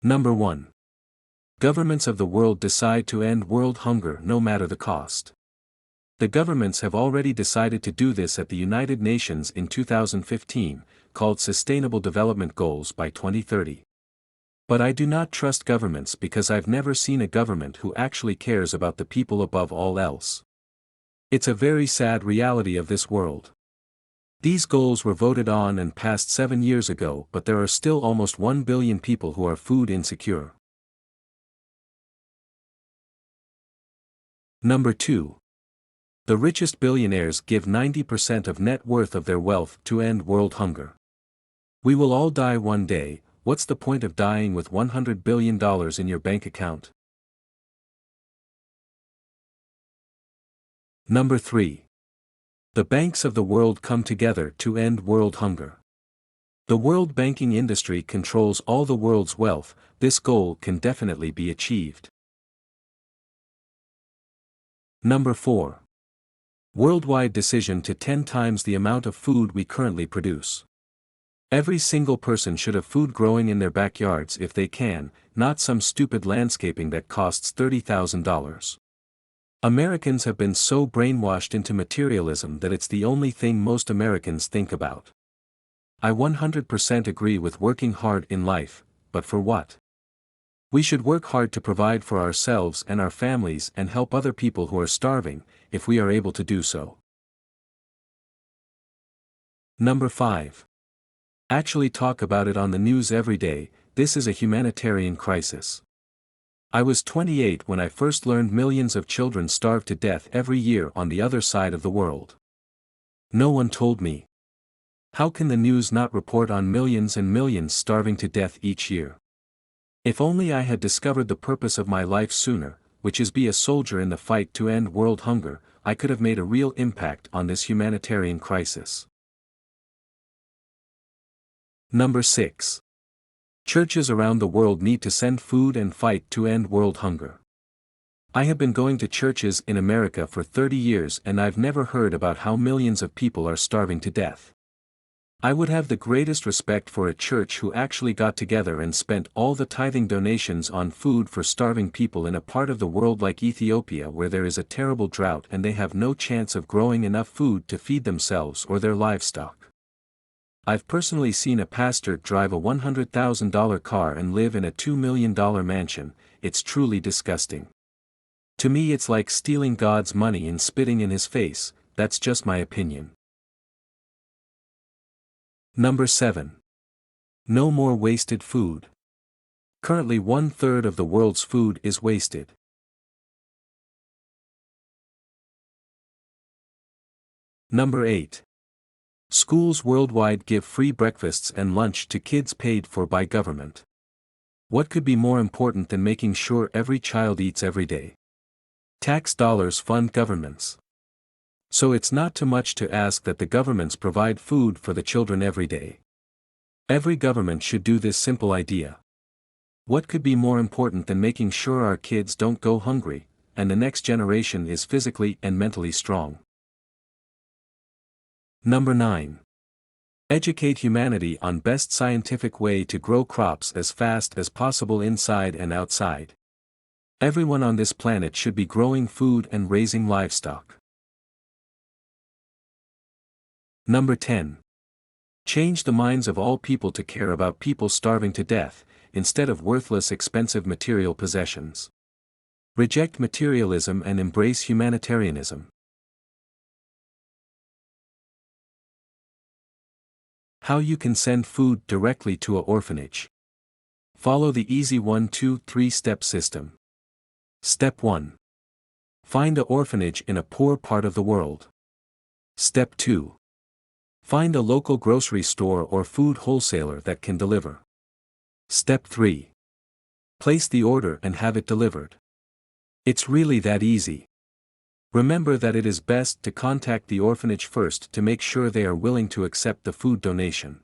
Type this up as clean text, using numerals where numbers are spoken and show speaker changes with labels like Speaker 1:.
Speaker 1: Number 1. Governments of the world decide to end world hunger no matter the cost. The governments have already decided to do this at the United Nations in 2015, called Sustainable Development Goals by 2030. But I do not trust governments because I've never seen a government who actually cares about the people above all else. It's a very sad reality of this world. These goals were voted on and passed 7 years ago, but there are still almost 1 billion people who are food insecure. Number 2. The richest billionaires give 90% of net worth of their wealth to end world hunger. We will all die one day. What's the point of dying with $100 billion in your bank account? Number 3. The banks of the world come together to end world hunger. The world banking industry controls all the world's wealth. This goal can definitely be achieved. Number 4. Worldwide decision to 10 times the amount of food we currently produce. Every single person should have food growing in their backyards if they can, not some stupid landscaping that costs $30,000. Americans have been so brainwashed into materialism that it's the only thing most Americans think about. I 100% agree with working hard in life, but for what? We should work hard to provide for ourselves and our families and help other people who are starving, if we are able to do so. Number 5. Actually talk about it on the news every day. This is a humanitarian crisis. I was 28 when I first learned millions of children starve to death every year on the other side of the world. No one told me. How can the news not report on millions and millions starving to death each year? If only I had discovered the purpose of my life sooner, which is be a soldier in the fight to end world hunger, I could have made a real impact on this humanitarian crisis. Number 6. Churches around the world need to send food and fight to end world hunger. I have been going to churches in America for 30 years and I've never heard about how millions of people are starving to death. I would have the greatest respect for a church who actually got together and spent all the tithing donations on food for starving people in a part of the world like Ethiopia where there is a terrible drought and they have no chance of growing enough food to feed themselves or their livestock. I've personally seen a pastor drive a $100,000 car and live in a $2 million mansion. It's truly disgusting. To me it's like stealing God's money and spitting in his face. That's just my opinion. Number 7. No more wasted food. Currently 1/3 of the world's food is wasted. Number 8. Schools worldwide give free breakfasts and lunch to kids paid for by government. What could be more important than making sure every child eats every day? Tax dollars fund governments. So it's not too much to ask that the governments provide food for the children every day. Every government should do this simple idea. What could be more important than making sure our kids don't go hungry, and the next generation is physically and mentally strong? Number 9. Educate humanity on best scientific way to grow crops as fast as possible inside and outside. Everyone on this planet should be growing food and raising livestock. Number 10. Change the minds of all people to care about people starving to death, instead of worthless expensive material possessions. Reject materialism and embrace humanitarianism. How you can send food directly to an orphanage. Follow the easy 1, 2, 3 step system. Step 1. Find an orphanage in a poor part of the world. Step 2. Find a local grocery store or food wholesaler that can deliver. Step 3. Place the order and have it delivered. It's really that easy. Remember that it is best to contact the orphanage first to make sure they are willing to accept the food donation.